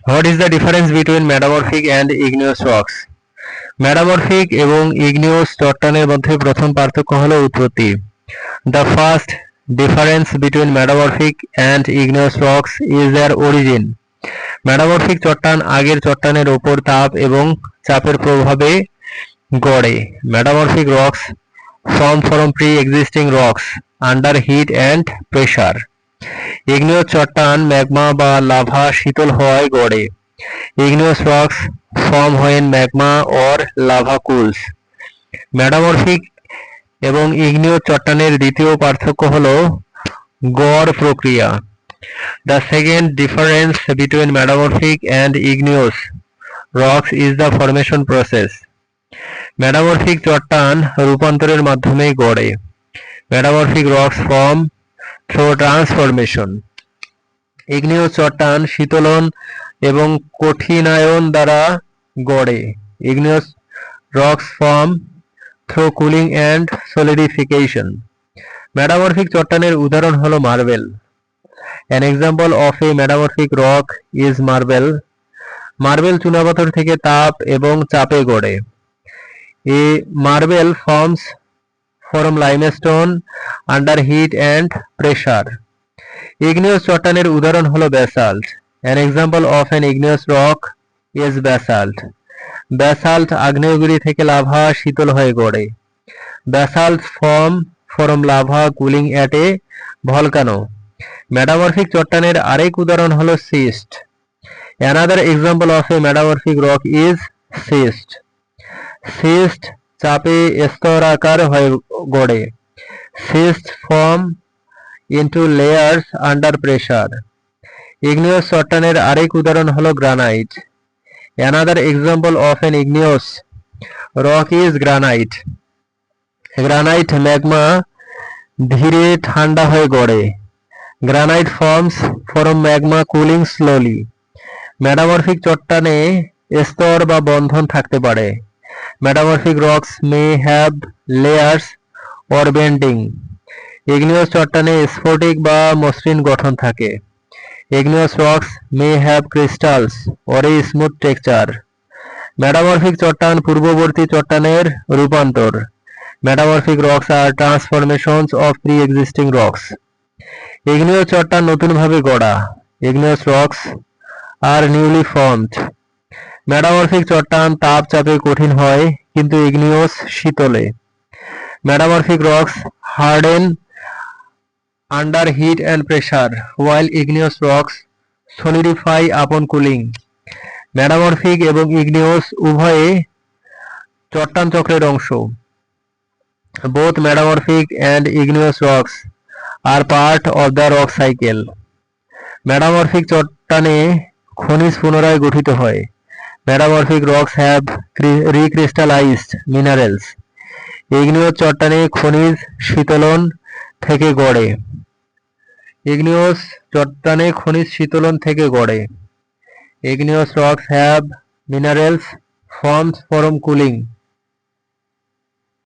What is the difference between metamorphic and igneous rocks? Metamorphic এবং igneous চট্টানের মধ্যে প্রথম পার্থক্য হলো উৎপত্তি। The first difference between metamorphic and igneous rocks is their origin. Metamorphic চট্টান আগের চট্টানের উপর তাপ এবং চাপের প্রভাবে গড়ে। Metamorphic rocks form from pre-existing rocks under heat and pressure. igneous চট্টান ম্যাগমা বা লাভা শীতল হওয়ায় গড়ে। igneous rocks form when magma or lava cools. Metamorphic এবং ইগনিয়াস চট্টানের দ্বিতীয় পার্থক্য হল গড় প্রক্রিয়া। The second difference between metamorphic and igneous rocks is the formation process. Metamorphic চট্টান রূপান্তরের মাধ্যমে গড়ে। Metamorphic rocks form through transformation. igneous চট্টান শীতলন এবং কঠিনায়ন দ্বারা গড়ে। igneous rocks form through cooling and solidification. Metamorphic চট্টানের উদাহরণ হলো marble. An example of a metamorphic rock is marble. Marble চুনাপাথর থেকে তাপ এবং চাপে গড়ে। A marble forms from limestone under heat and pressure. igneous চট্টানের উদাহরণ হলো basalt. An example of an igneous rock is basalt. Basalt আগ্নেয়গিরি থেকে লাভা শীতল হয়ে গড়ে। Basalt form from lava cooling at a volcano. Metamorphic চট্টানের আরেক উদাহরণ হলো schist. Another example of a metamorphic rock is schist. Schist চাপে স্তরাকার হয়ে গড়ে। Schist form into layers under pressure. igneous চট্টানের আরেক উদাহরণ হলো granite. Another example of an igneous rock is granite. Granite magma ধীরে ঠান্ডা হয়ে গড়ে। Granite forms from magma cooling slowly. Metamorphic চট্টানে স্তর বা বন্ধন থাকতে পারে। Metamorphic rocks may have layers or bending. igneous চট্টানে স্ফটিক বা মসৃণ গঠন থাকে। igneous rocks may have crystals or a smooth texture. Metamorphic চট্টান পূর্ববর্তী চট্টানের রূপান্তর। Metamorphic rocks are transformations of pre-existing rocks. igneous চট্টান নতুনভাবে গড়া। igneous rocks are newly formed. Metamorphic চট্টান তাপ চাপে কঠিন হয় কিন্তু igneous শীতলে। Metamorphic rocks harden under heat and pressure while igneous rocks solidify upon cooling. Metamorphic এবং igneous উভয়ে চট্টান চক্রের অংশ। Both metamorphic and igneous rocks are part of the rock cycle. Metamorphic চট্টানে খনিজ পুনরায় গঠিত হয়। Metamorphic rocks have recrystallized minerals. igneous চট্টানে খনিজ শীতলন থেকে গড়ে। igneous চট্টানে খনিজ শীতলন থেকে গড়ে। igneous rocks have minerals formed from cooling.